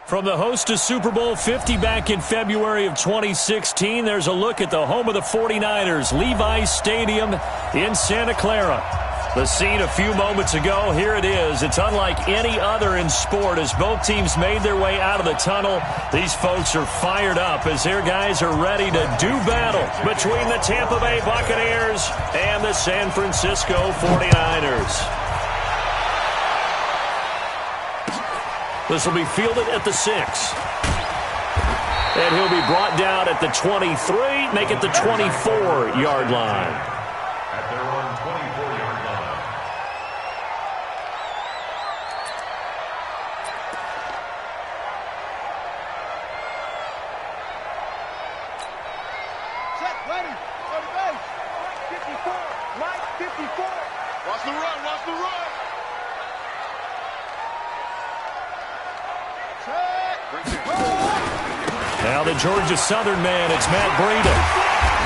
From the host to Super Bowl 50 back in February of 2016, there's a look at the home of the 49ers, Levi's Stadium in Santa Clara. The scene a few moments ago, here it is. It's unlike any other in sport as both teams made their way out of the tunnel. These folks are fired up as their guys are ready to do battle between the Tampa Bay Buccaneers and the San Francisco 49ers. This will be fielded at the 6. And he'll be brought down at the 23, make it the 24-yard line. At their own 24-yard line. Set, ready, on the base. Mike 54, Watch the run, watch the run. Now the Georgia Southern man, it's Matt Breida.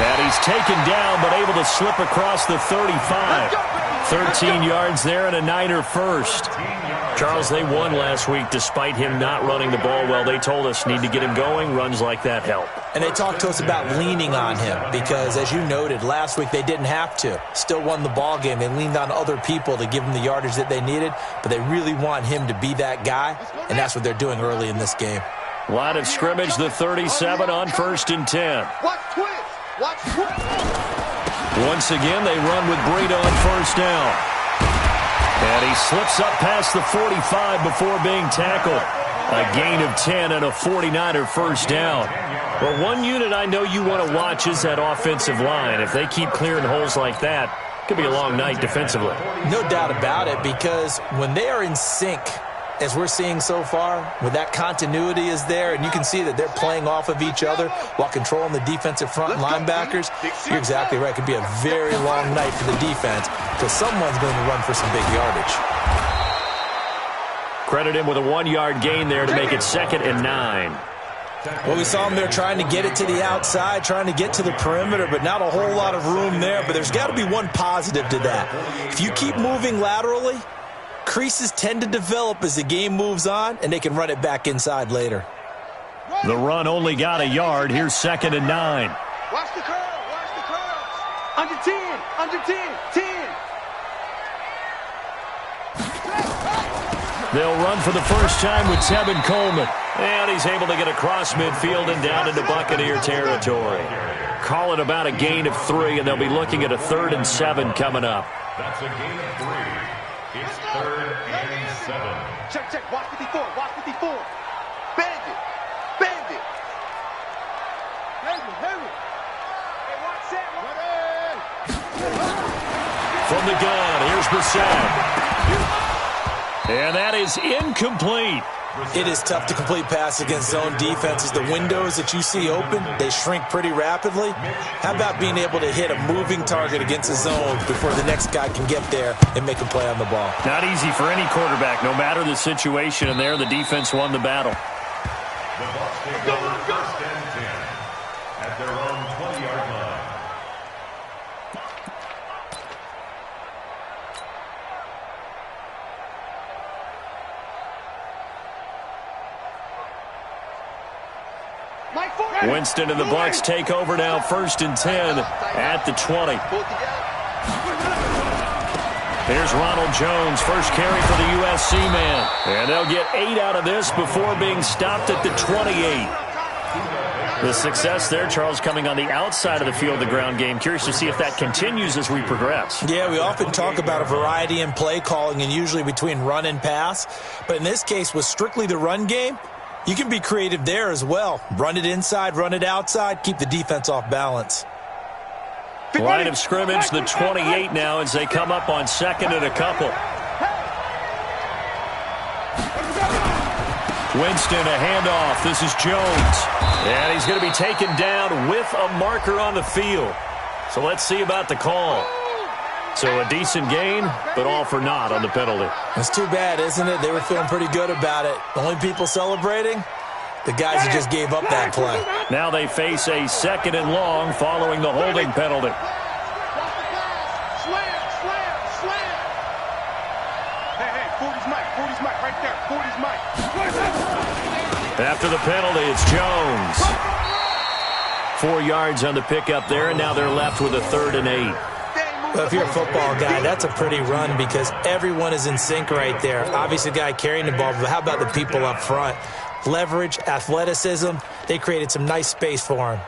And he's taken down but able to slip across the 35. 13 yards there and a Niner first. Charles, they won last week despite him not running the ball well. They told us need to get him going. Runs like that help. And they talked to us about leaning on him because, as you noted, last week they didn't have to. Still won the ball game. They leaned on other people to give them the yardage that they needed, but they really want him to be that guy, and that's what they're doing early in this game. Line of scrimmage, the 37 on 1st and 10. Watch twist. Watch twist. Once again, they run with Breida on 1st down. And he slips up past the 45 before being tackled. A gain of 10 and a 49er first down. Well, one unit I know you want to watch is that offensive line. If they keep clearing holes like that, it could be a long night defensively. No doubt about it, because when they are in sync, as we're seeing so far, when that continuity is there, and you can see that they're playing off of each other while controlling the defensive front linebackers, you're exactly right. It could be a very long night for the defense because someone's going to run for some big yardage. Credit him with a 1-yard gain there to make it 2nd and 9. Well, we saw them there trying to get it to the outside, trying to get to the perimeter, but not a whole lot of room there. But there's got to be one positive to that. If you keep moving laterally, creases tend to develop as the game moves on, and they can run it back inside later. The run only got a yard. Here's 2nd and 9. Watch the curl. Watch the curls. Under 10. Under 10. 10. They'll run for the first time with Tevin Coleman. And he's able to get across midfield and down into Buccaneer territory. Call it about a gain of 3, and they'll be looking at a 3rd and 7 coming up. That's a gain of 3. It's 3rd and 7. Check, check. Watch 54. Watch 54. Bend it. Bend it. Heavy. Hey, watch that. From the gun, here's Brissett. And that is incomplete. It is tough to complete pass against zone defenses. The windows that you see open, they shrink pretty rapidly. How about being able to hit a moving target against a zone before the next guy can get there and make a play on the ball? Not easy for any quarterback, no matter the situation. And there, the defense won the battle. The Bucs take over 1st and 10 at their own 20-yard line. Winston and the Bucs take over now, 1st and 10 at the 20. Here's Ronald Jones, first carry for the USC man. And they'll get 8 out of this before being stopped at the 28. The success there, Charles, coming on the outside of the field, the ground game. Curious to see if that continues as we progress. Yeah, we often talk about a variety in play calling and usually between run and pass. But in this case, with strictly the run game, you can be creative there as well. Run it inside, run it outside, keep the defense off balance. Line of scrimmage, the 28 now as they come up on 2nd and a couple. Winston, a handoff. This is Jones. And he's going to be taken down with a marker on the field. So let's see about the call. So a decent gain, but all for naught on the penalty. It's too bad, isn't it? They were feeling pretty good about it. The only people celebrating, the guys who just gave up that play. Now they face a 2nd and long following the holding penalty. After the penalty, it's Jones. 4 yards on the pickup there, and now they're left with a 3rd and 8. Well, if you're a football guy, that's a pretty run because everyone is in sync right there. Obviously, the guy carrying the ball, but how about the people up front? Leverage, athleticism, they created some nice space for him.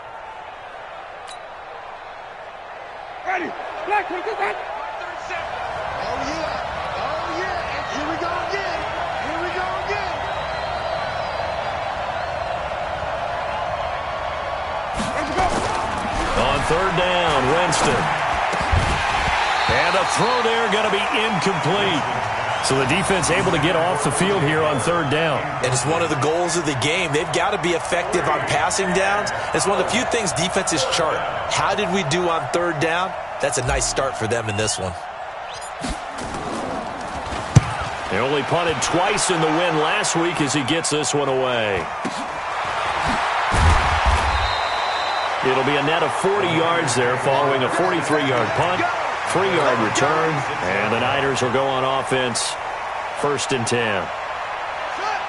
Ready. Black, take it back. Oh, yeah. Oh, yeah. And here we go again. Here we go again. Let's go. On 3rd down, Winston. And a throw there going to be incomplete. So the defense able to get off the field here on 3rd down. And it's one of the goals of the game. They've got to be effective on passing downs. It's one of the few things defenses chart. How did we do on 3rd down? That's a nice start for them in this one. They only punted twice in the win last week as he gets this one away. It'll be a net of 40 yards there following a 43-yard punt. 3-yard return, and the Niners will go on offense, 1st and 10.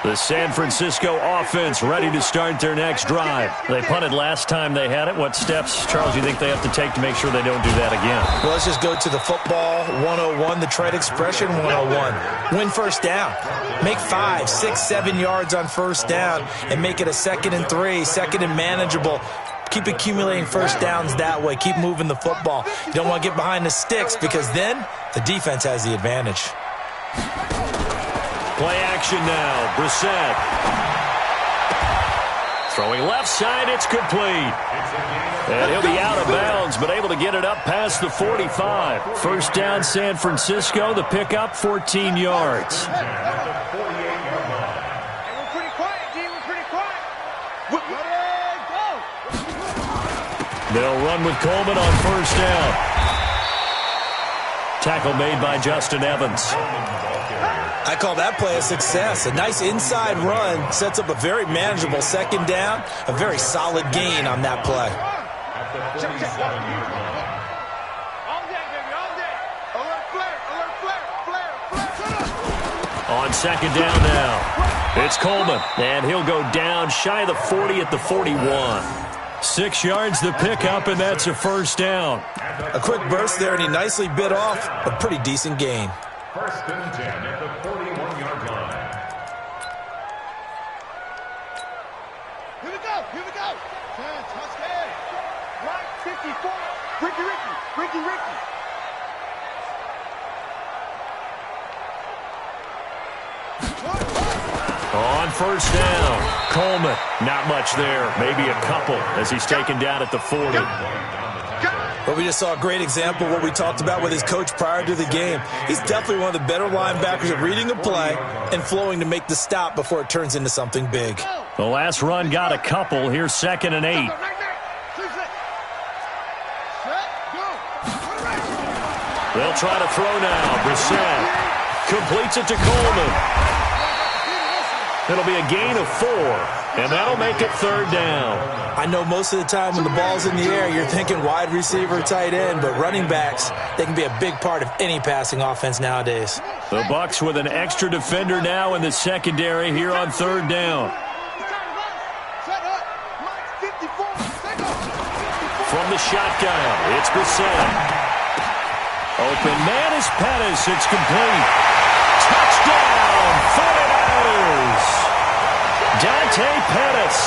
The San Francisco offense ready to start their next drive. They punted last time they had it. What steps, Charles, do you think they have to take to make sure they don't do that again? Well, let's just go to the football 101, the trade expression 101. Win 1st down. Make 5, 6, 7 yards on 1st down and make it a 2nd and 3, 2nd and manageable. Keep accumulating 1st downs that way. Keep moving the football. You don't want to get behind the sticks because then the defense has the advantage. Play action now. Brissett. Throwing left side. It's complete. And he'll be out of bounds, but able to get it up past the 45. 1st down, San Francisco. The pickup, 14 yards. They'll run with Coleman on 1st down. Tackle made by Justin Evans. I call that play a success. A nice inside run sets up a very manageable 2nd down. A very solid gain on that play. On 2nd down now. It's Coleman, and he'll go down shy of the 40 at the 41. 6 yards the pickup, and that's a 1st down. A quick burst there, and he nicely bit off a pretty decent gain. 1st and 10 at the 41-yard line. Here we go. Here we go. Touchdown. Right 54. Ricky. On 1st down, Coleman. Not much there. Maybe a couple as he's taken down at the 40. But we just saw a great example of what we talked about with his coach prior to the game. He's definitely one of the better linebackers at reading a play and flowing to make the stop before it turns into something big. The last run got a couple. Here's 2nd and 8. They'll try to throw now. Brissett completes it to Coleman. It'll be a gain of 4, and that'll make it 3rd down. I know most of the time when the ball's in the air, you're thinking wide receiver, tight end, but running backs, they can be a big part of any passing offense nowadays. The Bucs with an extra defender now in the secondary here on 3rd down. From the shotgun, it's Brissett. Open man is Pettis. It's complete. Touchdown, 49ers. Dante Pettis,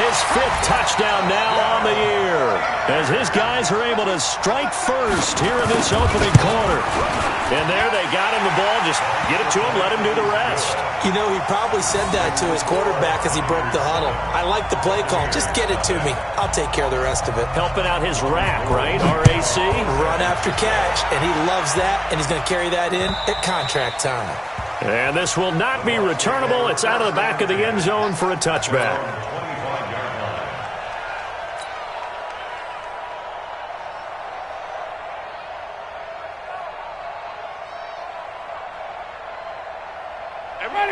his 5th touchdown now on the year, as his guys are able to strike first here in this opening quarter. And there they got him the ball. Just get it to him, let him do the rest. You know, he probably said that to his quarterback as he broke the huddle. I like the play call. Just get it to me. I'll take care of the rest of it. Helping out his rack, right? RAC. Run after catch, and he loves that, and he's going to carry that in at contract time. And this will not be returnable. It's out of the back of the end zone for a touchback.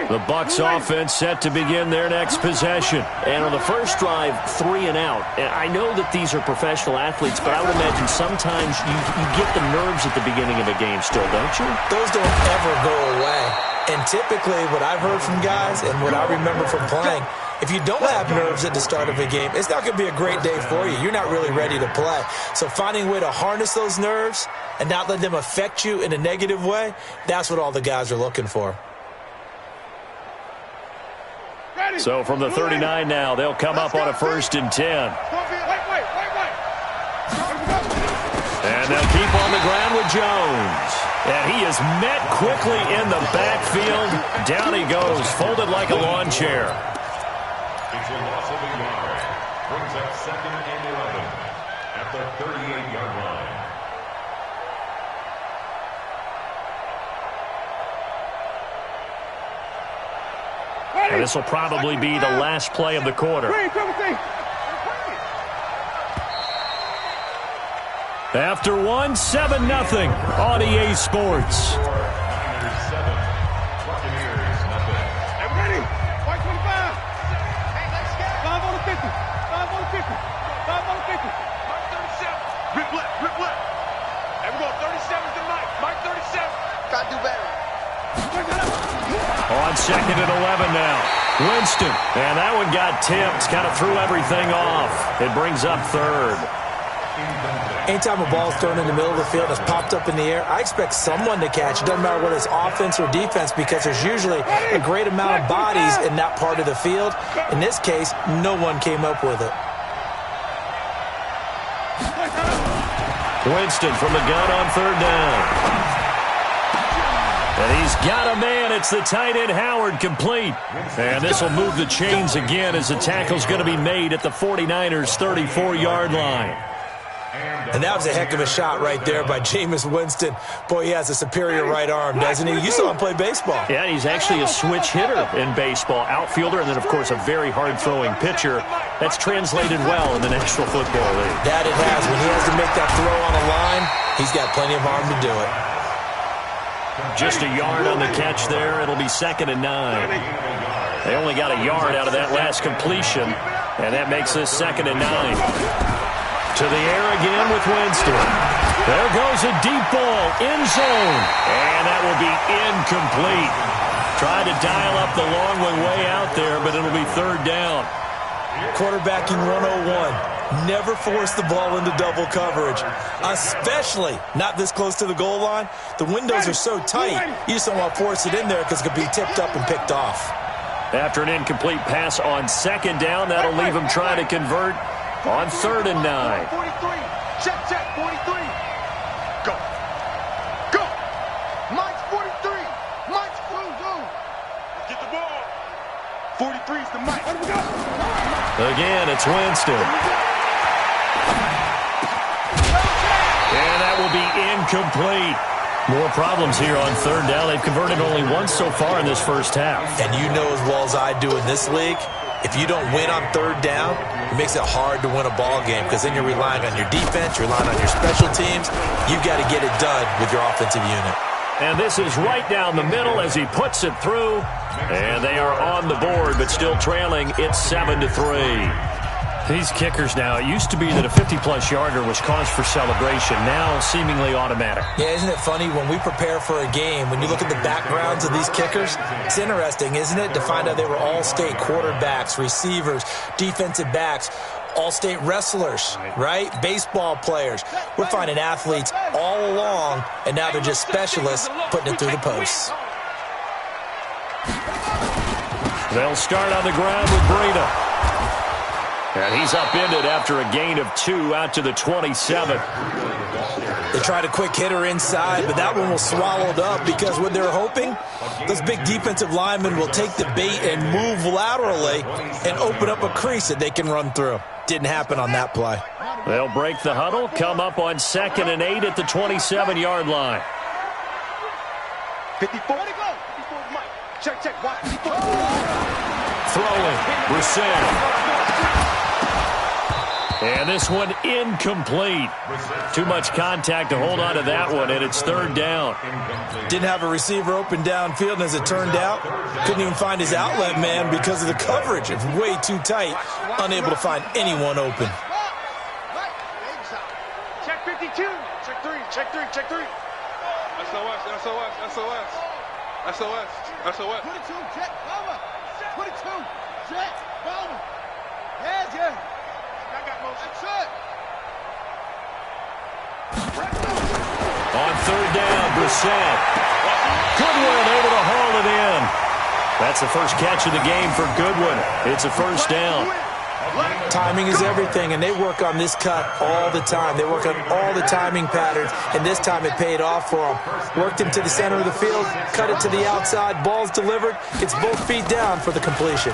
The Bucs offense set to begin their next possession. And on the first drive, 3 and out. And I know that these are professional athletes, but I would imagine sometimes you get the nerves at the beginning of a game still, don't you? Those don't ever go away. And typically what I've heard from guys and what I remember from playing, if you don't have nerves at the start of a game, it's not going to be a great day for you. You're not really ready to play. So finding a way to harness those nerves and not let them affect you in a negative way, that's what all the guys are looking for. So from the 39 now, they'll come up on a 1st and 10. And they'll keep on the ground with Jones. And he is met quickly in the backfield. Down he goes, folded like a lawn chair. It's a loss of a yard. Brings up 2nd and 11 at the 38-yard line. And this will probably be the last play of the quarter. After 1, 7-0 on EA Sports. Niners 7, Buccaneers nothing. Ready? White 25. Hey, let's go. 5 on the 50. 5 on the 50. 5 on the 50. Mike 37. Rip left. And we're going 37 to Mike. Mike 37. Gotta do better. On 2nd and 11 now. Winston. And that one got tipped. Kind of threw everything off. It brings up 3rd. Anytime a ball is thrown in the middle of the field and it's popped up in the air, I expect someone to catch. It doesn't matter whether it's offense or defense because there's usually a great amount of bodies in that part of the field. In this case, no one came up with it. Winston from the gun on 3rd down. And he's got a man. It's the tight end Howard complete. And this will move the chains again as the tackle's going to be made at the 49ers 34-yard line. And that was a heck of a shot right there by Jameis Winston. Boy, he has a superior right arm, doesn't he? You saw him play baseball. Yeah, he's actually a switch hitter in baseball. Outfielder and then, of course, a very hard-throwing pitcher. That's translated well in the National Football League. That it has. When he has to make that throw on a line, he's got plenty of arm to do it. Just a yard on the catch there. It'll be 2nd and 9. They only got a yard out of that last completion, and that makes this 2nd and 9. To the air again with Winston. There goes a deep ball, end zone. And that will be incomplete. Tried to dial up the long one way out there, but it'll be 3rd down. Quarterbacking 101. Never force the ball into double coverage, especially not this close to the goal line. The windows are so tight, you just don't want to force it in there because it could be tipped up and picked off. After an incomplete pass on 2nd down, that'll leave him trying to convert on 3rd and 9. 43. Check, 43. Go. Mike's 43. Mike's go. Get the ball. 43 is the Mike. Again, it's Winston. And that will be incomplete. More problems here on 3rd down. They've converted only once so far in this first half. And you know as well as I do in this league, if you don't win on 3rd down, it makes it hard to win a ball game because then you're relying on your defense, you're relying on your special teams. You've got to get it done with your offensive unit. And this is right down the middle as he puts it through. And they are on the board, but still trailing. It's 7-3. These kickers now, it used to be that a 50-plus yarder was cause for celebration. Now seemingly automatic. Yeah, isn't it funny when we prepare for a game, when you look at the backgrounds of these kickers, it's interesting, isn't it, to find out they were all-state quarterbacks, receivers, defensive backs, all-state wrestlers, right? Baseball players. We're finding athletes all along, and now they're just specialists putting it through the posts. They'll start on the ground with Breida. And he's upended after a gain of 2 out to the 27. They tried a quick hitter inside, but that one was swallowed up because what they're hoping, those big defensive linemen will take the bait and move laterally and open up a crease that they can run through. Didn't happen on that play. They'll break the huddle, come up on 2nd and 8 at the 27-yard line. 54. Mike. Check. Watch. 54. Throwing. Brissett. And this one incomplete. Too much contact to hold on to that one, and it's 3rd down. Didn't have a receiver open downfield, and as it turned out, couldn't even find his outlet man because of the coverage. It was way too tight, unable to find anyone open. Check 52. Check 3. SOS. 22. Check. 22. Set. Bowman. Yeah. I got motion. Set. On third down, Brissett. Goodwin able to haul it in. That's the first catch of the game for Goodwin. It's a first down. Timing is everything, and they work on this cut all the time. They work on all the timing patterns, and this time it paid off for them. Worked him to the center of the field, cut it to the outside, ball's delivered, gets both feet down for the completion.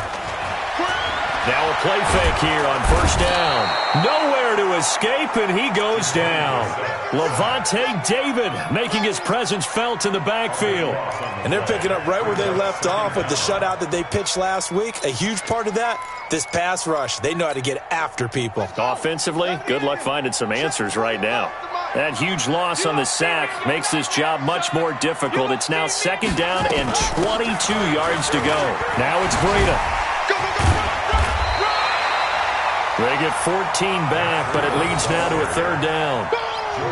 Now a play fake here on first down. Nowhere to escape, and he goes down. Levante David making his presence felt in the backfield. And they're picking up right where they left off with the shutout that they pitched last week. A huge part of that, this pass rush. They know how to get after people. Offensively, good luck finding some answers right now. That huge loss on the sack makes this job much more difficult. It's now second down and 22 yards to go. Now it's Breida. They get 14 back, but it leads now to a third down.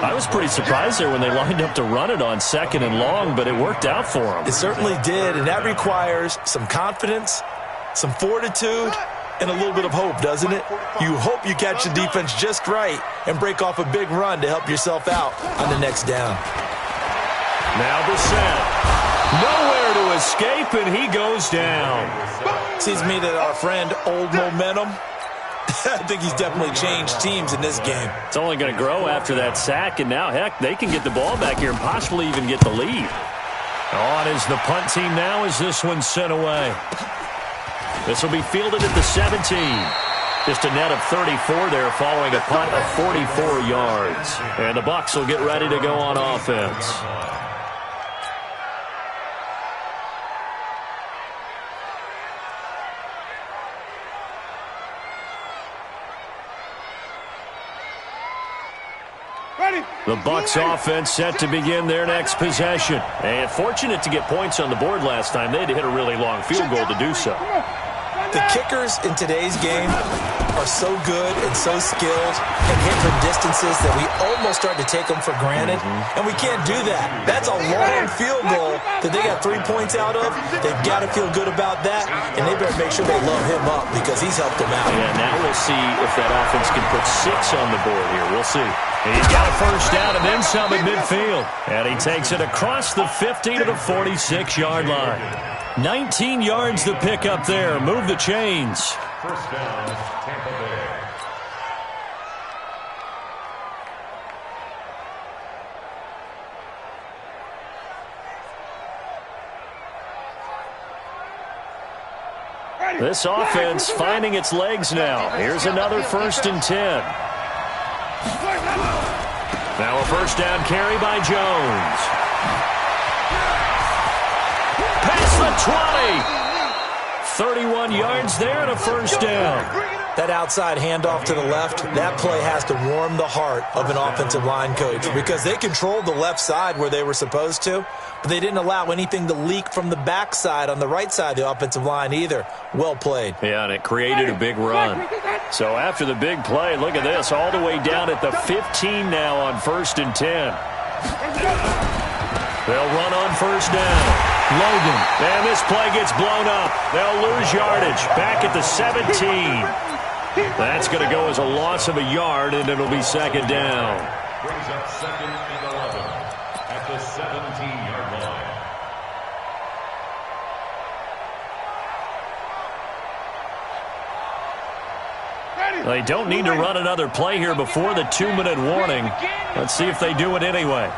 I was pretty surprised there when they lined up to run it on second and long, but it worked out for them. It certainly did, and that requires some confidence, some fortitude, and a little bit of hope, doesn't it? You hope you catch the defense just right and break off a big run to help yourself out on the next down. Now Brissett. Nowhere to escape, and he goes down. Seems to me that our friend Old Momentum, I think he's definitely changed teams in this game. It's only going to grow after that sack, and now, heck, they can get the ball back here and possibly even get the lead. On is the punt team now as this one's sent away. This will be fielded at the 17. Just a net of 34 there following a punt of 44 yards. And the Bucs will get ready to go on offense. The Bucs offense set to begin their next possession. And fortunate to get points on the board last time. They had to hit a really long field goal to do so. The kickers in today's game are so good and so skilled and hit from distances that we almost start to take them for granted. And we can't do that. That's a long field goal that they got 3 points out of. They've got to feel good about that, and they better make sure they load him up because he's helped them out. Yeah, now we'll see if that offense can put 6 on the board here. We'll see. He's got a first down and then some at midfield. And he takes it across the 50 to the 46-yard line. 19 yards to pick up there. Move the chains. First down, Tampa Bay. This offense finding its legs now. Here's another 1st and 10. Now a first down carry by Jones. Past the 20. 31 yards there and a first down. That outside handoff to the left, that play has to warm the heart of an offensive line coach because they controlled the left side where they were supposed to, but they didn't allow anything to leak from the backside on the right side of the offensive line either. Well played. Yeah, and it created a big run. So after the big play, look at this, all the way down at the 15 now on 1st and 10. They'll run on first down. Logan. And this play gets blown up. They'll lose yardage. Back at the 17. That's going to go as a loss of a yard, and it'll be second down. Brings up 2nd and 11 at the 17-yard line. They don't need to run another play here before the 2-minute warning. Let's see if they do it anyway.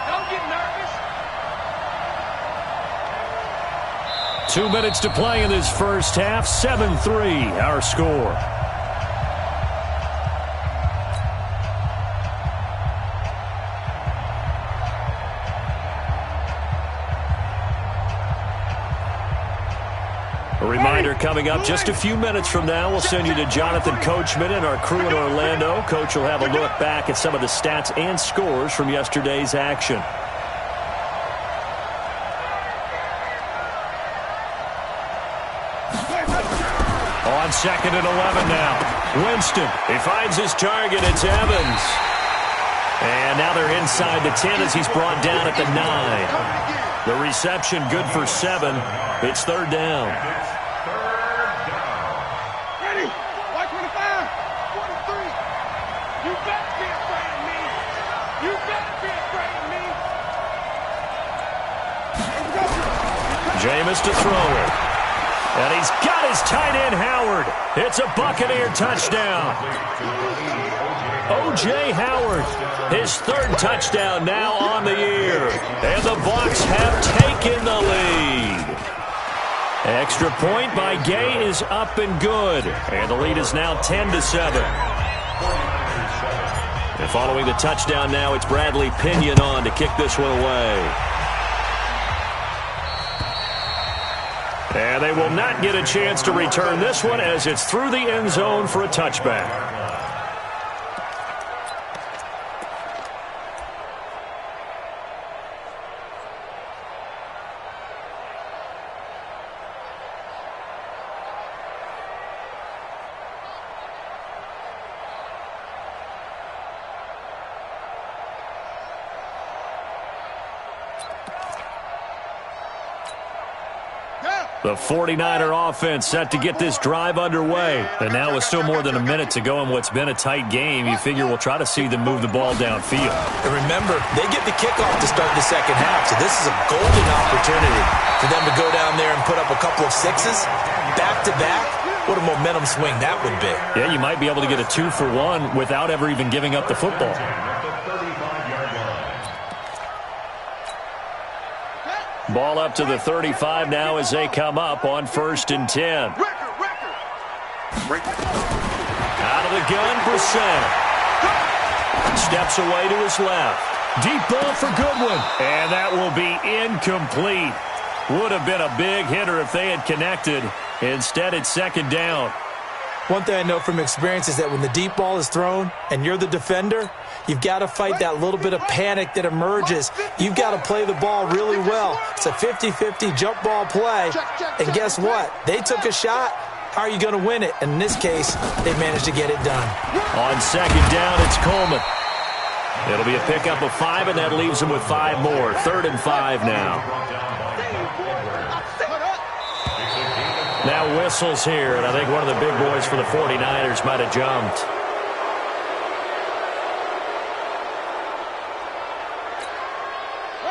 Don't get nervous. 2 minutes to play in this first half. 7-3 our score. A reminder coming up just a few minutes from now. We'll send you to Jonathan Coachman and our crew in Orlando. Coach will have a look back at some of the stats and scores from yesterday's action. On 2nd and 11 now. Winston, he finds his target. It's Evans. And now they're inside the 10 as he's brought down at the 9. The reception good for 7. It's third down. Third down. Jameis to throw it. And he's got his tight end, Howard. It's a Buccaneer touchdown. O.J. Howard, his third touchdown now on the year. And the Bucs have taken the lead. Extra point by Gay is up and good. And the lead is now 10-7. And following the touchdown now, it's Bradley Pinion on to kick this one away. And they will not get a chance to return this one as it's through the end zone for a touchback. The 49er offense set to get this drive underway. And now with still more than a minute to go in what's been a tight game, you figure we'll try to see them move the ball downfield. And remember, they get the kickoff to start the second half, so this is a golden opportunity for them to go down there and put up a couple of sixes back-to-back. What a momentum swing that would be. Yeah, you might be able to get a 2-for-1 without ever even giving up the football. Ball up to the 35 now as they come up on 1st and 10. Out of the gun, Brissett. Steps away to his left. Deep ball for Goodwin. And that will be incomplete. Would have been a big hitter if they had connected. Instead, it's second down. One thing I know from experience is that when the deep ball is thrown and you're the defender, you've got to fight that little bit of panic that emerges. You've got to play the ball really well. It's a 50-50 jump ball play. And guess what? They took a shot. How are you going to win it? And in this case, they managed to get it done. On second down, it's Coleman. It'll be a pickup of 5, and that leaves them with 5 more. 3rd and 5 now. Now whistles here, and I think one of the big boys for the 49ers might have jumped.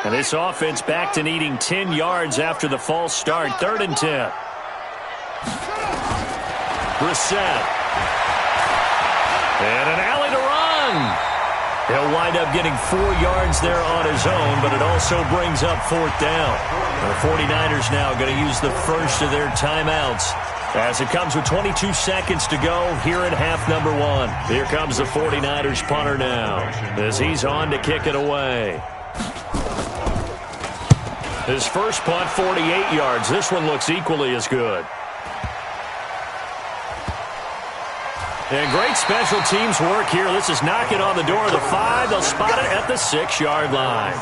And this offense back to needing 10 yards after the false start. 3rd and 10. Brissett. And an alley to run. He'll wind up getting 4 yards there on his own, but it also brings up 4th down. The 49ers now going to use the first of their timeouts as it comes with 22 seconds to go here in half number 1. Here comes the 49ers punter now as he's on to kick it away. His first punt, 48 yards. This one looks equally as good. And great special teams work here. This is knocking on the door of the 5. They'll spot it at the 6-yard line.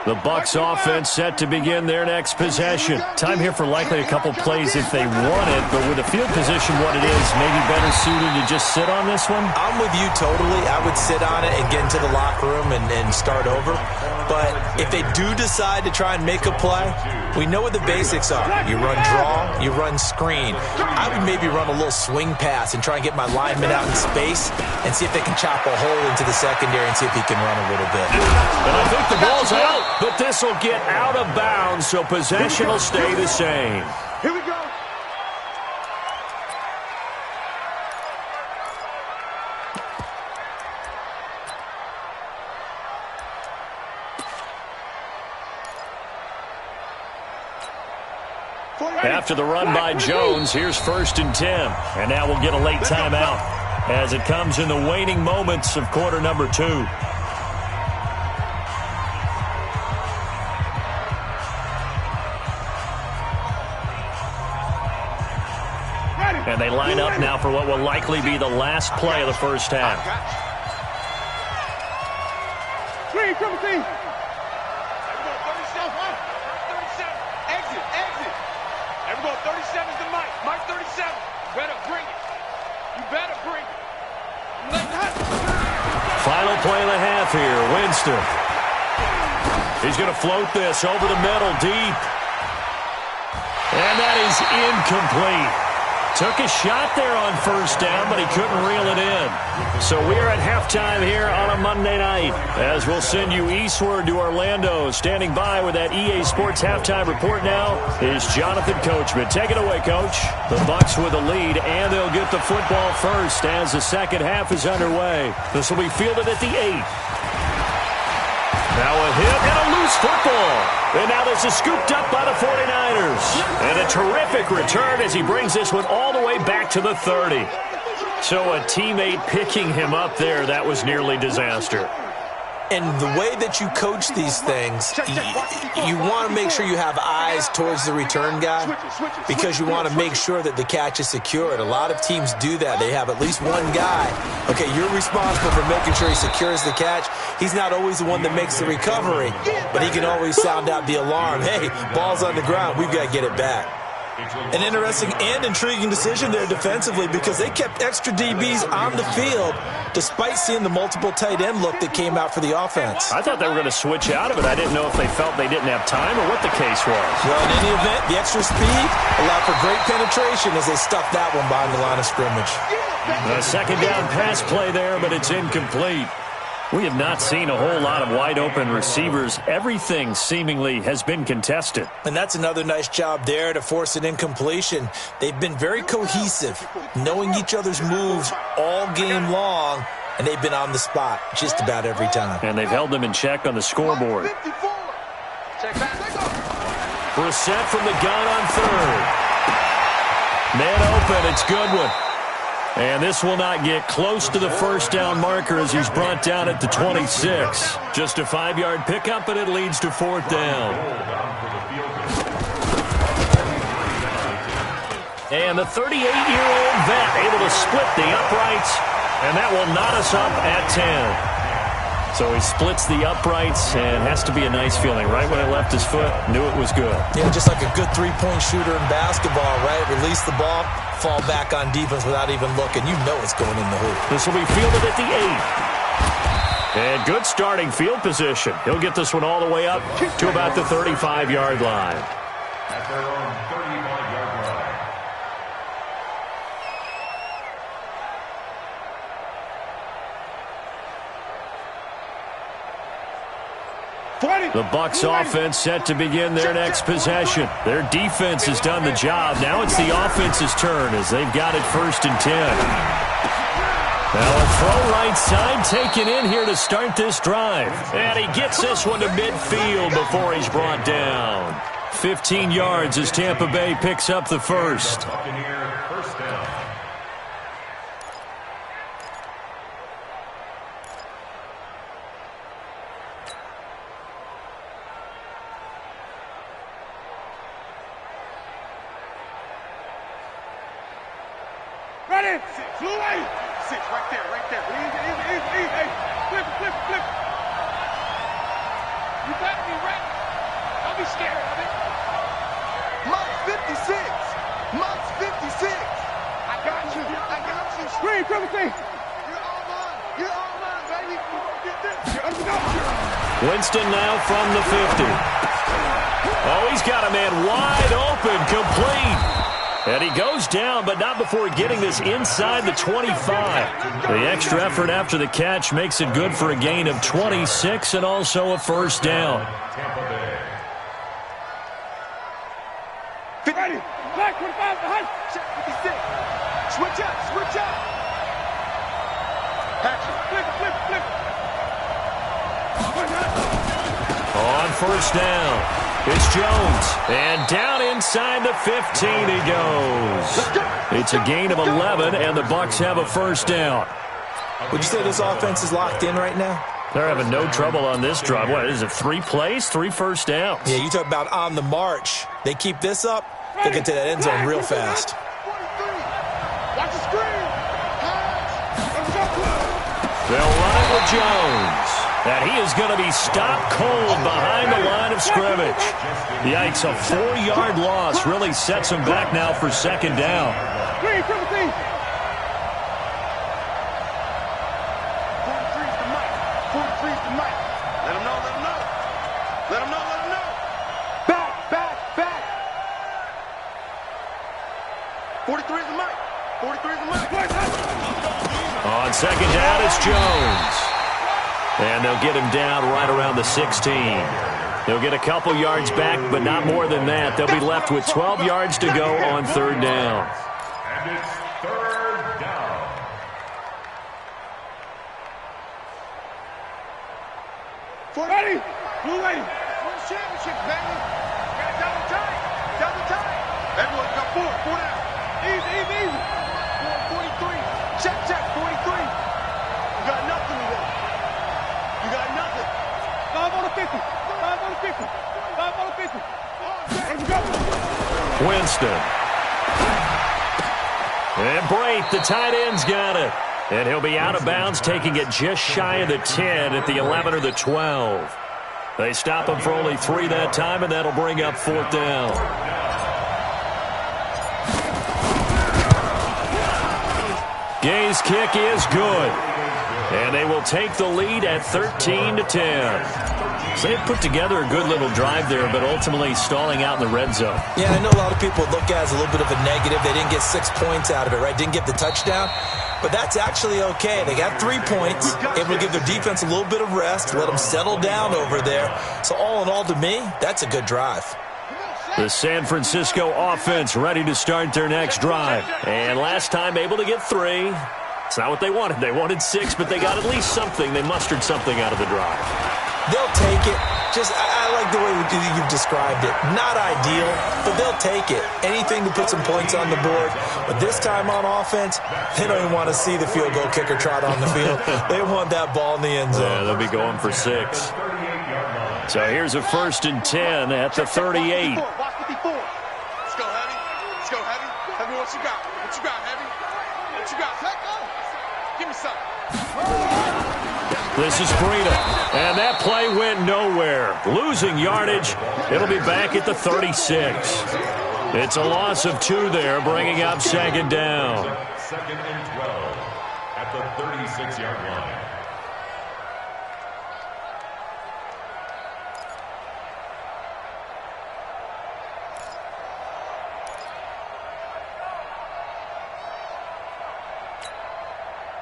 The Bucs offense set to begin their next possession. Time here for likely a couple plays if they want it, but with the field position what it is, maybe better suited to just sit on this one? I'm with you totally. I would sit on it and get into the locker room and start over. But if they do decide to try and make a play, we know what the basics are. You run draw, you run screen. I would maybe run a little swing pass and try and get my lineman out in space and see if they can chop a hole into the secondary and see if he can run a little bit. And I think the ball's out, but this will get out of bounds, so possession will stay the same. Here we go. After the run by Jones, here's 1st and 10. And now we'll get a late timeout as it comes in the waning moments of quarter number 2. And they line up now for what will likely be the last play of the first half. Green, triple team. Go 37's the Mike. Mike 37. Better bring it. You better bring it. Final play of the half here. Winston. He's going to float this over the middle deep. And that is incomplete. Took a shot there on first down, but he couldn't reel it in. So we are at halftime here on a Monday night, as we'll send you eastward to Orlando. Standing by with that EA Sports halftime report now is Jonathan Coachman. Take it away, Coach. The Bucs with a lead, and they'll get the football first as the second half is underway. This will be fielded at the 8. Now a hit and a loose football. And now this is scooped up by the 49ers. And a terrific return as he brings this one all the way back to the 30. So a teammate picking him up there, that was nearly disaster. And the way that you coach these things, you want to make sure you have eyes towards the return guy because you want to make sure that the catch is secured. A lot of teams do that. They have at least one guy. Okay, you're responsible for making sure he secures the catch. He's not always the one that makes the recovery, but he can always sound out the alarm. Hey, ball's on the ground. We've got to get it back. An interesting and intriguing decision there defensively because they kept extra DBs on the field despite seeing the multiple tight end look that came out for the offense. I thought they were going to switch out of it. I didn't know if they felt they didn't have time or what the case was. Well, in any event, the extra speed allowed for great penetration as they stuffed that one behind the line of scrimmage. A second down pass play there, but it's incomplete. We have not seen a whole lot of wide-open receivers. Everything seemingly has been contested. And that's another nice job there to force an incompletion. They've been very cohesive, knowing each other's moves all game long, and they've been on the spot just about every time. And they've held them in check on the scoreboard. Brissett from the gun on third. Man open, it's Goodwin. And this will not get close to the first down marker as he's brought down at the 26. Just a 5-yard pickup, and it leads to fourth down. And the 38-year-old vet able to split the uprights, and that will knot us up at 10. So he splits the uprights, and has to be a nice feeling. Right when it left his foot, knew it was good. Yeah, just like a good three-point shooter in basketball, right? Release the ball, fall back on defense without even looking. You know it's going in the hoop. This will be fielded at the 8. And good starting field position. He'll get this one all the way up to about the 35-yard line. At their own 35-yard line. The Bucs offense set to begin their next possession. Their defense has done the job. Now it's the offense's turn as they've got it 1st and 10. Now a throw right side taken in here to start this drive. And he gets this one to midfield before he's brought down. 15 yards as Tampa Bay picks up the first. Buccaneer first down. Ready? 6, blue 8. 6, right there, right there. Easy. Hey, flip. You got me right. Don't be scared of it. Monk's 56. Monk's 56. I got you. Screen, triple T. You're all mine, baby. Get this. You're under. Winston now from the 50. Oh, he's got a man wide open, complete. And he goes down, but not before getting this inside the 25. The extra effort after the catch makes it good for a gain of 26 and also a first down. Tampa Bay. Ready? Black 25 behind. Check 56. Switch up. Action. Flip. On first down, it's Jones. And down inside the 15 he goes. It's a gain of 11, and the Bucs have a first down. Would you say this offense is locked in right now? They're having no trouble on this drive. What is it, 3 plays, 3 first downs? Yeah, you talk about on the march. They keep this up, they'll get to that end zone real fast. 43. Watch the screen. They'll run it with Jones. And he is going to be stopped cold behind the line of scrimmage. Yikes, a 4-yard loss really sets him back now for second down. 43 is the mic. 43 is the mic. Let him know. Back. 43 is the mic. 43 is the mic. On second down, it's Jones. And they'll get him down right around the 16. They'll get a couple yards back, but not more than that. They'll be left with 12 yards to go on third down. And it's third down. Ready? Blue lady. Win championships, baby. Got double time. Double time. Everyone got four. Four down. Easy, easy, easy. 43. Check, check. 43. You got nothing today. You got nothing. 5 on the 50. 5 on the 50. 5 on the 50. Let's go. Winston. And Brate, the tight end's got it. And he'll be out of bounds, taking it just shy of the 10 at the 11 or the 12. They stop him for only 3 that time, and that'll bring up fourth down. Gay's kick is good. And they will take the lead at 13-10. So they put together a good little drive there, but ultimately stalling out in the red zone. Yeah, I know a lot of people look at it as a little bit of a negative. They didn't get 6 points out of it, right? Didn't get the touchdown. But that's actually okay. They got 3 points, able to give their defense a little bit of rest, let them settle down over there. So all in all, to me, that's a good drive. The San Francisco offense ready to start their next drive. And last time able to get 3. It's not what they wanted. They wanted 6, but they got at least something. They mustered something out of the drive. They'll take it. I like the way you've described it. Not ideal, but they'll take it. Anything to put some points on the board. But this time on offense, they don't even want to see the field goal kicker trot on the field. They want that ball in the end zone. Yeah, they'll be going for 6. So here's a 1st and 10 at the 38. Watch 54. Let's go, Heavy. Let's go, Heavy. Heavy, what you got? What you got, Heavy? What you got? Let go. Give me something. This is Breida, and that play went nowhere. Losing yardage, it'll be back at the 36. It's a loss of 2 there, bringing up second down. 2nd and 12 at the 36-yard line.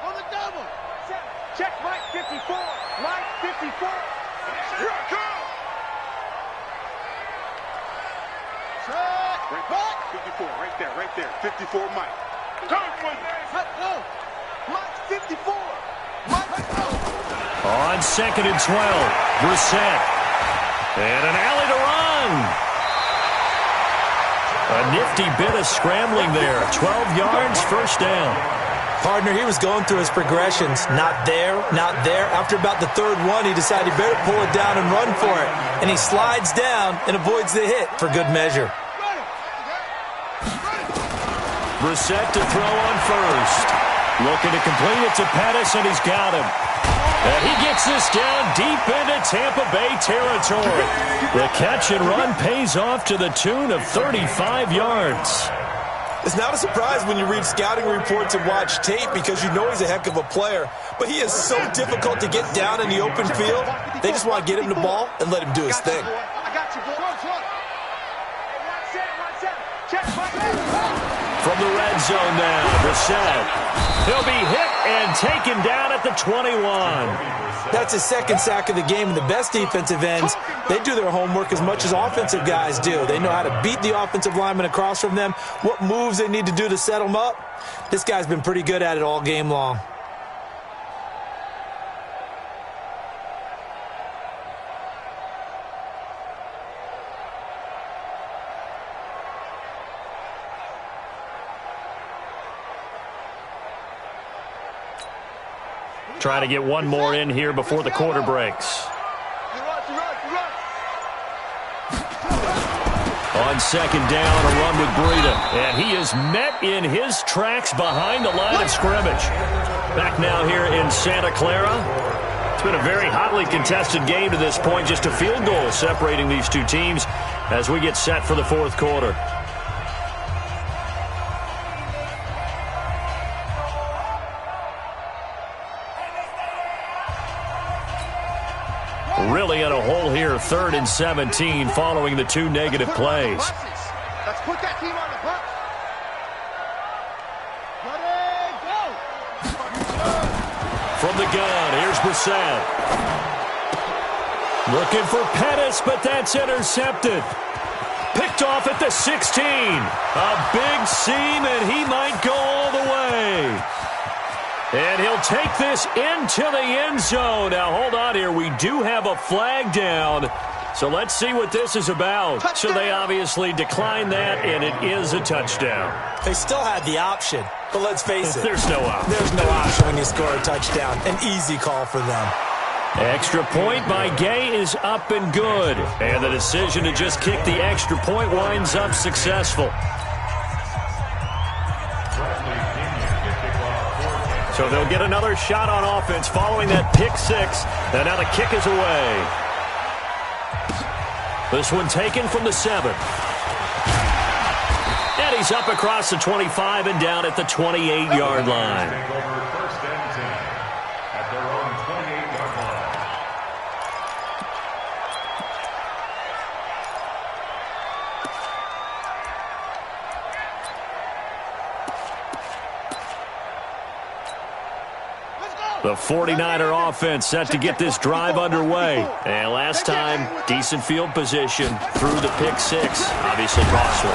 On the double. Check Mike 54. Mike 54. Here I come. Check. Mike 54. Right there. Right there. 54 Mike. Come on. Let's go. Mike 54. Mike, let's go. On 2nd and 12, Brissett. And an alley to run. A nifty bit of scrambling there. 12 yards, first down. Partner, he was going through his progressions. Not there, not there. After about the 3rd one, he decided he better pull it down and run for it. And he slides down and avoids the hit for good measure. Brissett to throw on 1st. Looking to complete it to Pettis, and he's got him. And he gets this down deep into Tampa Bay territory. The catch and run pays off to the tune of 35 yards. It's not a surprise when you read scouting reports and watch tape because you know he's a heck of a player. But he is so difficult to get down in the open field. They just want to get him the ball and let him do his thing. I got you, boy. From the red zone now, Brissett. He'll be hit and taken down at the 21. That's his 2nd sack of the game, and the best defensive ends, they do their homework as much as offensive guys do. They know how to beat the offensive lineman across from them, what moves they need to do to set them up. This guy's been pretty good at it all game long. Trying to get one more in here before the quarter breaks. On 2nd down, a run with Breida. And he is met in his tracks behind the line of scrimmage. Back now here in Santa Clara. It's been a very hotly contested game to this point. Just a field goal separating these two teams as we get set for the 4th quarter. Really in a hole here, 3rd and 17 following the 2 negative plays. Let's put that team on the bus. the gun. Here's Brissett. Looking for Pettis, but that's intercepted. Picked off at the 16. A big seam, and he might go all the way. And he'll take this into the end zone. Now, hold on here. We do have a flag down. So let's see what this is about. Touchdown. So they obviously declined that, and it is a touchdown. They still had the option, but let's face it. There's no option. There's no option when you score a touchdown. An easy call for them. Extra point by Gay is up and good. And the decision to just kick the extra point winds up successful. So they'll get another shot on offense following that pick six. And now the kick is away. This one taken from the 7. And he's up across the 25 and down at the 28-yard line. First and 10 at their own 28-yard line. The 49er offense set to get this drive underway. And last time, decent field position through the pick six. Obviously costly.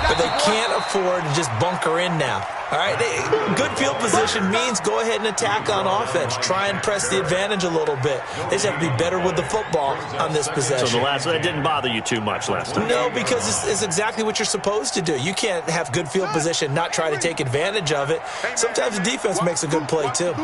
But they can't afford to just bunker in now. All right, good field position means go ahead and attack on offense. Try and press the advantage a little bit. They just have to be better with the football on this possession. So that didn't bother you too much last time? No, because it's exactly what you're supposed to do. You can't have good field position, not try to take advantage of it. Sometimes the defense makes a good play, too.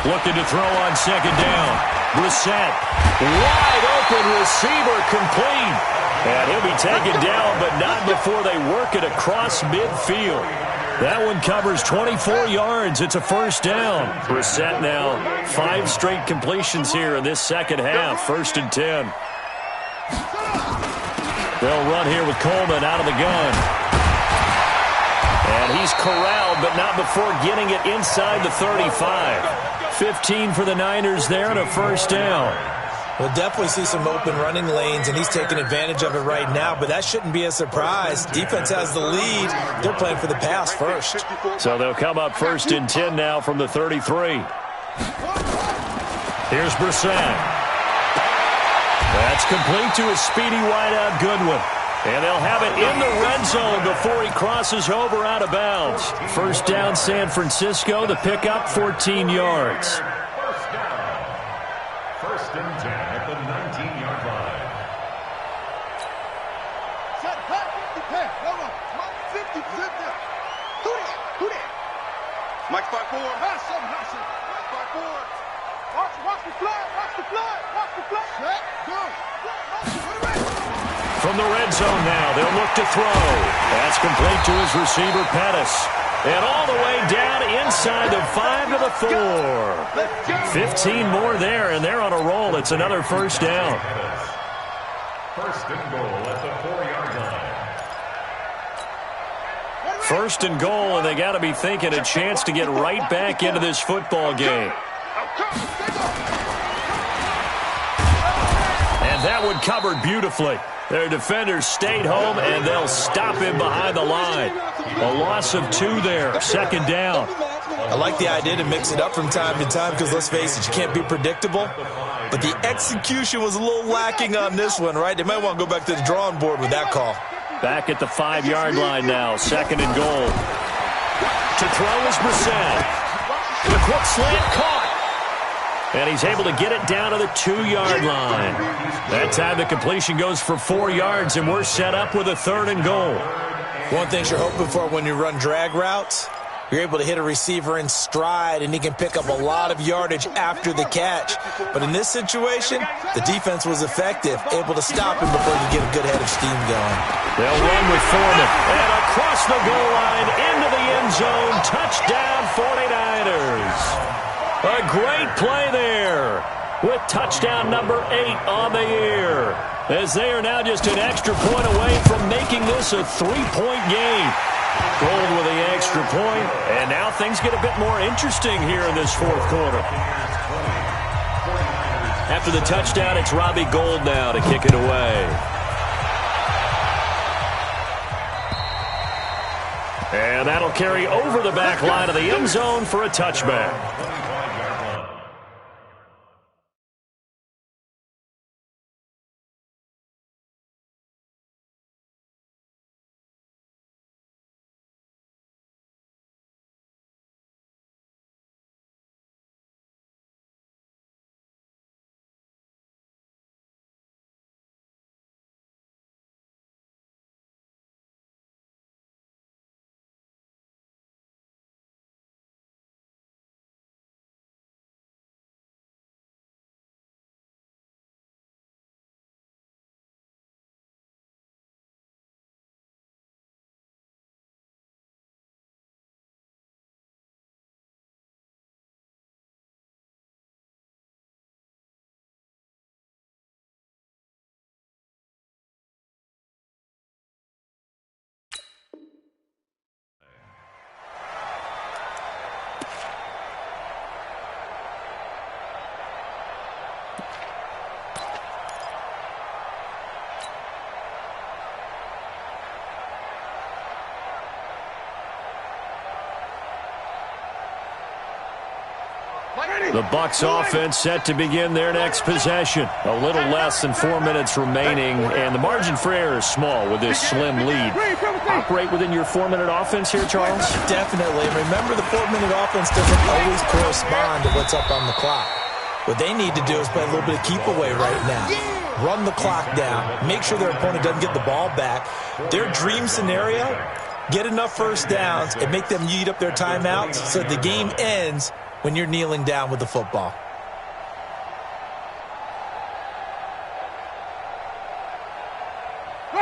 Looking to throw on second down. Brissett, wide open receiver, complete. And he'll be taken down, but not before they work it across midfield. That one covers 24 yards. It's a first down. Brissett now 5 straight completions here in this second half. First and 10. They'll run here with Coleman out of the gun. And he's corralled, but not before getting it inside the 35. 15 for the Niners there and a first down. We'll definitely see some open running lanes, and he's taking advantage of it right now, but that shouldn't be a surprise. Defense has the lead. They're playing for the pass first. So they'll come up first and 10 now from the 33. Here's Brissett. That's complete to a speedy wideout Goodwin. And they'll have it in the red zone before he crosses over out of bounds. First down, San Francisco. The pickup, 14 yards. First down. First and 10 at the 19-yard line. Set, hot, 50, 50. Who that? Mike 5-4. Pass him. Mike 5-4. Watch the fly. Set, go. From the red zone now, they'll look to throw. That's complete to his receiver, Pettis. And all the way down inside the 5 to the 4. 15 more there, and they're on a roll. It's another first down. First and goal at the 4-yard line. First and goal, and they got to be thinking a chance to get right back into this football game. And that one covered beautifully. Their defenders stayed home, and they'll stop him behind the line. A loss of 2 there, second down. I like the idea to mix it up from time to time because, let's face it, you can't be predictable. But the execution was a little lacking on this one, right? They might want to go back to the drawing board with that call. Back at the 5-yard line now, second and goal. To throw is Brissett. The quick slant caught. And he's able to get it down to the 2-yard line. That time the completion goes for 4 yards, and we're set up with a third and goal. One thing you're hoping for when you run drag routes, you're able to hit a receiver in stride, and he can pick up a lot of yardage after the catch. But in this situation, the defense was effective, able to stop him before he get a good head of steam going. They'll run with Foreman. And across the goal line, into the end zone. Touchdown, 49ers. A great play there with touchdown number 8 on the year, as they are now just an extra point away from making this a 3-point game. Gold with the extra point, and now things get a bit more interesting here in this fourth quarter. After the touchdown, it's Robbie Gould now to kick it away. And And that'll carry over the back line of the end zone for a touchback. The Bucs offense set to begin their next possession. A little less than 4 minutes remaining, and the margin for error is small with this slim lead. Operate within your 4-minute offense here, Charles? Definitely. Remember, the 4-minute offense doesn't always correspond to what's up on the clock. What they need to do is play a little bit of keep away right now. Run the clock down. Make sure their opponent doesn't get the ball back. Their dream scenario, get enough first downs and make them eat up their timeouts so that the game ends when you're kneeling down with the football.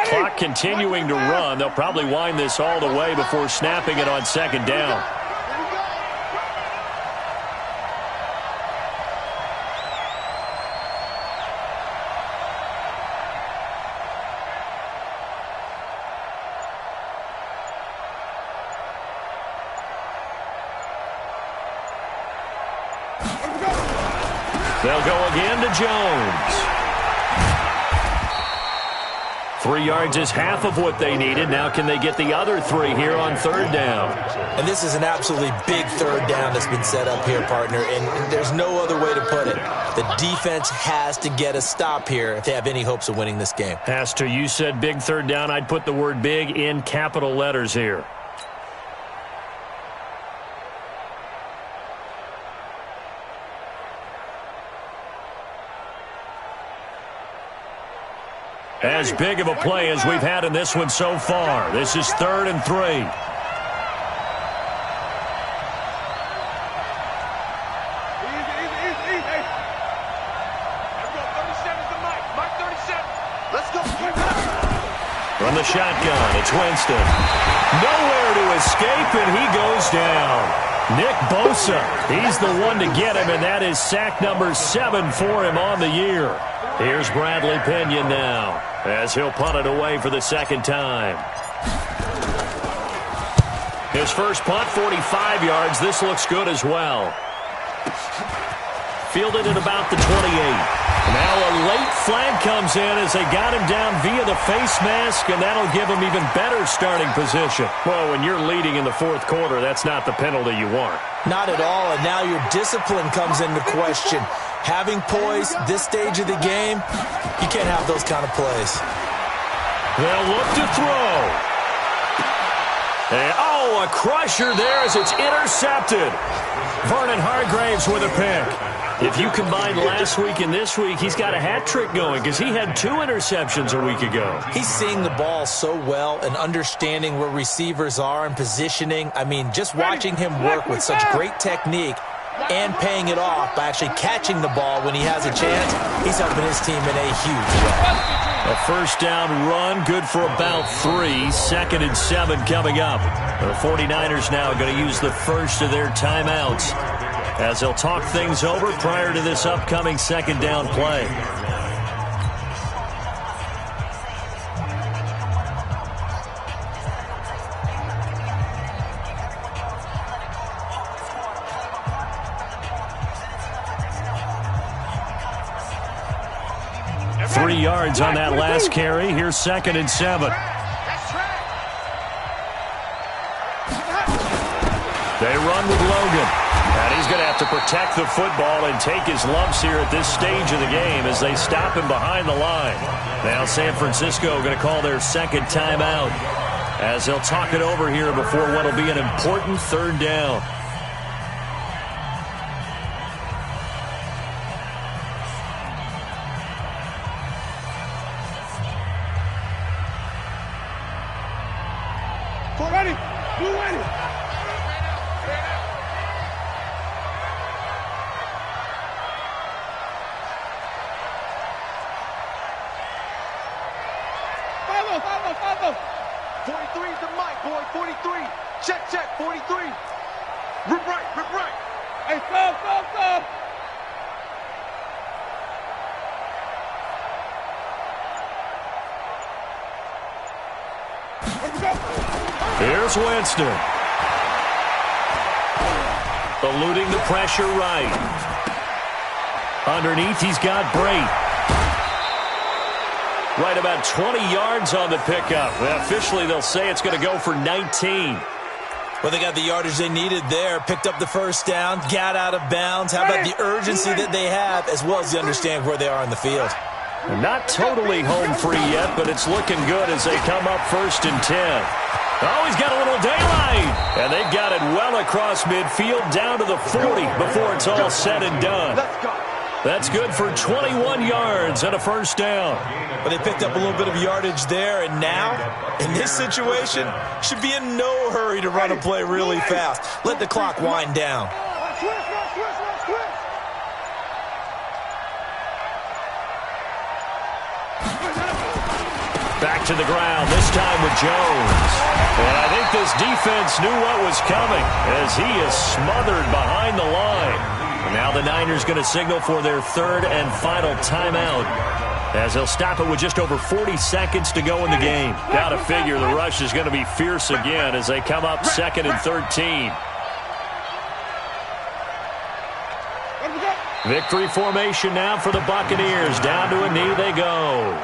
Clock continuing to run. They'll probably wind this all the way before snapping it on second down. They'll go again to Jones. 3 yards is half of what they needed. Now can they get the other 3 here on third down? And this is an absolutely big third down that's been set up here, partner, and there's no other way to put it. The defense has to get a stop here if they have any hopes of winning this game. Has to. You said big third down. I'd put the word big in capital letters here. As big of a play as we've had in this one so far. This is 3rd and 3. Easy, easy. Hey. Here we go. 37's the mic. Mike 37. Let's go. From the shotgun, it's Winston. Nowhere to escape, and he goes down. Nick Bosa, he's the one to get him, and that is sack number 7 for him on the year. Here's Bradley Pinion now, as he'll punt it away for the second time. His first punt, 45 yards. This looks good as well. Fielded at about the 28. Now a late flag comes in as they got him down via the face mask, and that'll give him even better starting position. Well, when you're leading in the 4th quarter, that's not the penalty you want. Not at all, and now your discipline comes into question. Having poise this stage of the game, you can't have those kind of plays. They'll look to throw. And, a crusher there as it's intercepted. Vernon Hargraves with a pick. If you combine last week and this week, he's got a hat trick going because he had 2 interceptions a week ago. He's seeing the ball so well and understanding where receivers are and positioning. I mean, just watching him work with such great technique and paying it off by actually catching the ball when he has a chance, he's helping his team in a huge way. A first down run, good for about 3. 2nd and 7 coming up. The 49ers now going to use the first of their timeouts as they'll talk things over prior to this upcoming second down play. Three yards on that last carry. Here's 2nd and 7. That's track. They run with Logan. And he's going to have to protect the football and take his lumps here at this stage of the game as they stop him behind the line. Now San Francisco going to call their second timeout as they'll talk it over here before what will be an important third down. Ready. Blue ready. Follow. 43 is the mic, boy. 43. Check. 43. Rip right. Hey, stop. Here's Winston. Eluding the pressure right. Underneath, he's got Brait. Right about 20 yards on the pickup. Well, officially, they'll say it's going to go for 19. Well, they got the yardage they needed there, picked up the first down, got out of bounds. How about the urgency that they have, as well as they understand where they are in the field? Not totally home free yet, but it's looking good as they come up 1st and 10. Oh, he's got a little daylight. And they've got it well across midfield down to the 40 before it's all said and done. That's good for 21 yards and a first down. But they picked up a little bit of yardage there, and now, in this situation, should be in no hurry to run a play really fast. Let the clock wind down. Back to the ground, this time with Jones. And I think this defense knew what was coming as he is smothered behind the line. And now the Niners going to signal for their third and final timeout as they'll stop it with just over 40 seconds to go in the game. Got to figure the rush is going to be fierce again as they come up 2nd and 13. Victory formation now for the Buccaneers. Down to a knee they go.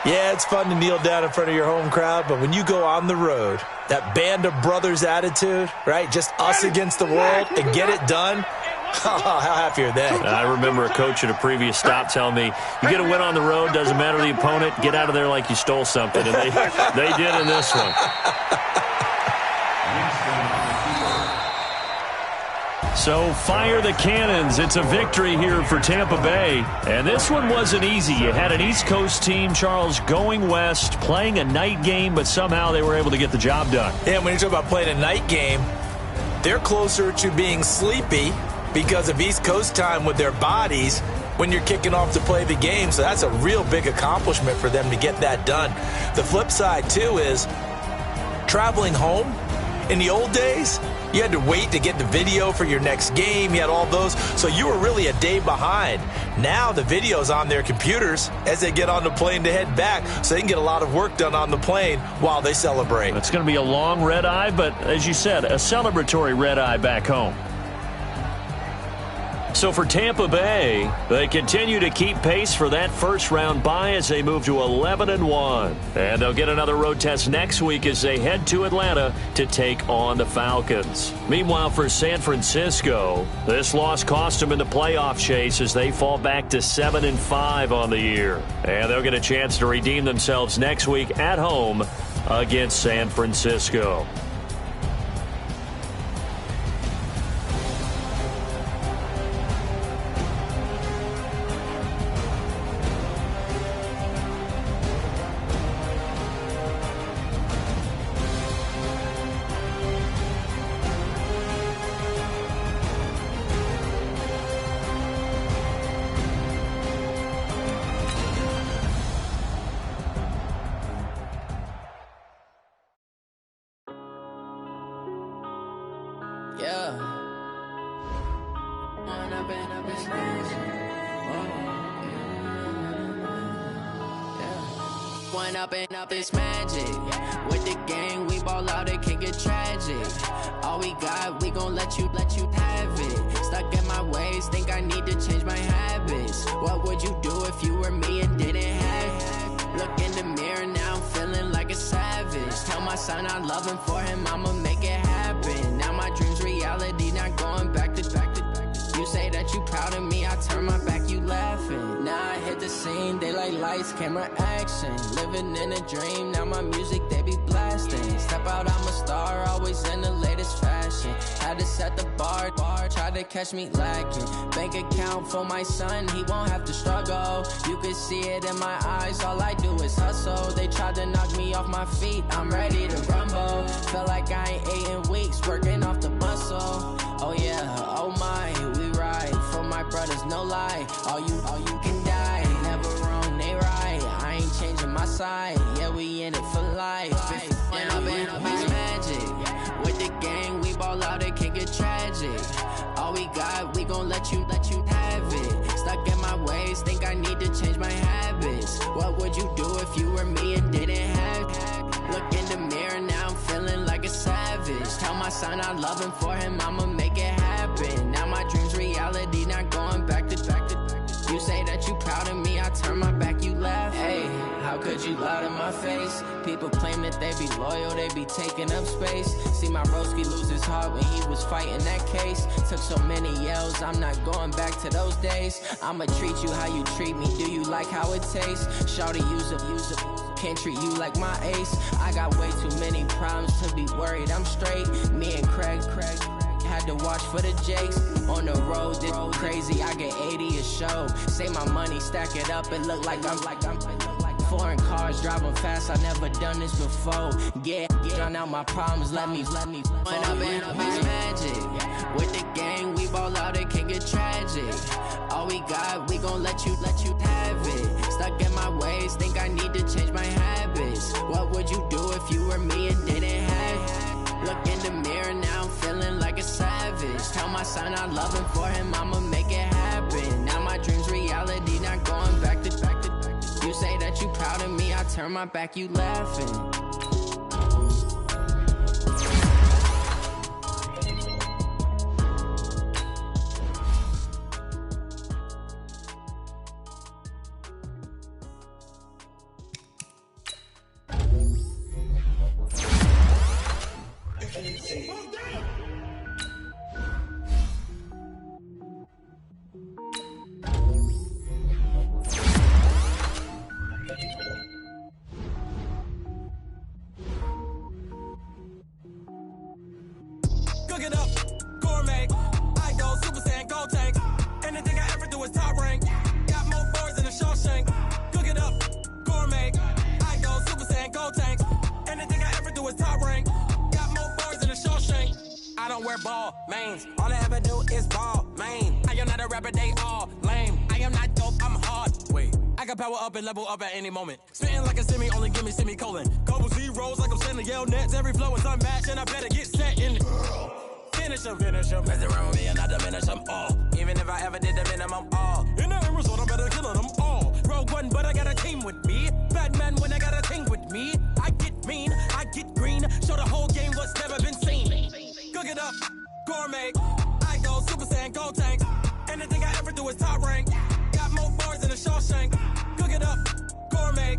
Yeah, it's fun to kneel down in front of your home crowd, but when you go on the road, that band of brothers attitude, right, just us against the world and get it done, how happy are they? I remember a coach at a previous stop telling me, you get a win on the road, doesn't matter the opponent, get out of there like you stole something. And they did in this one. So fire the cannons. It's a victory here for Tampa Bay. And this one wasn't easy. You had an East Coast team, Charles, going west, playing a night game, but somehow they were able to get the job done. Yeah, when you talk about playing a night game, they're closer to being sleepy because of East Coast time with their bodies when you're kicking off to play the game. So that's a real big accomplishment for them to get that done. The flip side, too, is traveling home. In the old days, you had to wait to get the video for your next game. You had all those. So you were really a day behind. Now the video's on their computers as they get on the plane to head back. So they can get a lot of work done on the plane while they celebrate. It's going to be a long red eye, but as you said, a celebratory red eye back home. So for Tampa Bay, they continue to keep pace for that first-round bye as they move to 11-1. And they'll get another road test next week as they head to Atlanta to take on the Falcons. Meanwhile, for San Francisco, this loss cost them in the playoff chase as they fall back to 7-5 on the year. And they'll get a chance to redeem themselves next week at home against San Francisco. Up this magic with the gang, we ball out, it can get tragic. All we got, we gon' let you have it. Stuck in my ways, think I need to change my habits. What would you do if you were me and didn't have it? Look in the mirror, now I'm feeling like a savage. Tell my son I love him, for him I'ma make it happen. Now my dream to You say that you proud of me, I turn my back, you laughing. Now I hit the scene, they like lights, camera, action. Living in a dream, now my music, they be blasting. Step out, I'm a star, always in the latest fashion. Had to set the bar, try to catch me lacking. Bank account for my son, he won't have to struggle. You can see it in my eyes, all I do is hustle. They tried to knock me off my feet, I'm ready to rumble. Feel like I ain't ate in weeks, working off the muscle. Oh yeah, oh my, we ride for my brothers, no lie. All you can die, never wrong, they right. I ain't changing my side, yeah, we in it for life. And I've been magic. With the gang, we ball out, it can get tragic. All we got, we gon' let you have it. Stuck in my ways, think I need to change my habits. What would you do if you were me and didn't have it? Look in the mirror, now I'm feeling like a savage. Tell my son I love him, for him I'ma make it happen. Now my dream's reality, not going back to You say that you proud of me, I turn my back, you laugh. Hey, how could you lie to my face? People claim that they be loyal, they be taking up space. See my broski lose his heart when he was fighting that case. Took so many yells, I'm not going back to those days. I'ma treat you how you treat me, do you like how it tastes? Shawty, use a can't treat you like my ace. I got way too many problems to be worried, I'm straight. Me and Craig had to watch for the Jakes. On the road, this crazy, I get 80 a show. Say my money, stack it up, it look like I'm foreign cars, driving fast, I never done this before. Yeah, drown out my problems, let me When I've been magic. With the gang, we ball out, it can get tragic. All we got, we gon' let you have it. Stuck in my ways, think I need to change my habits. What would you do if you were me and didn't have it? Look in the mirror, now I'm feeling like a savage. Tell my son I love him, for him I'ma make it happen. Now my dream's reality, not going back to You say that you proud of me, I turn my back, you laughing. Cook it up, gourmet. I go Super Saiyan, gold tank. Anything I ever do is top rank. Got more boards than a Shawshank. Cook it up, gourmet. I go Super Saiyan, gold tank. Anything I ever do is top rank. Got more boards than a Shawshank. I don't wear ball mains. All I ever do is ball main. I am not a rapper, they all lame. I am not dope, I'm hard. Wait, I can power up and level up at any moment. Spitting like a semi, only give me semicolon. Couple zeros like I'm sending yell nets. Every flow is unmatched and I better get set in. Finish them. Mess around with me and I diminish them all. Even if I ever did the minimum all. In the end result, I'm better killing them all. Rogue One, but I got a team with me. Batman when I got a thing with me. I get mean, I get green. Show the whole game what's never been seen. Cook it up, gourmet. I go Super Saiyan, gold tank. Anything I ever do is top rank. Got more bars than a Shawshank. Cook it up, gourmet.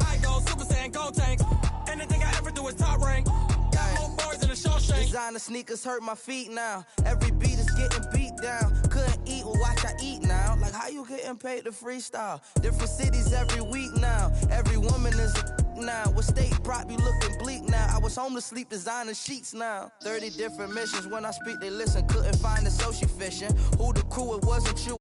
I go Super Saiyan, gold tank. Anything I ever do is top rank. Got more bars than a Shawshank. Designer sneakers hurt my feet now. Every beat is getting beat down. Couldn't eat, well watch I eat now. Like how you getting paid to freestyle? Different cities every week now. Every woman is a now. With state prop, you looking bleak now. I was home to sleep, designer sheets now. 30 different missions. When I speak, they listen. Couldn't find the social fishing. Who the crew, it wasn't you.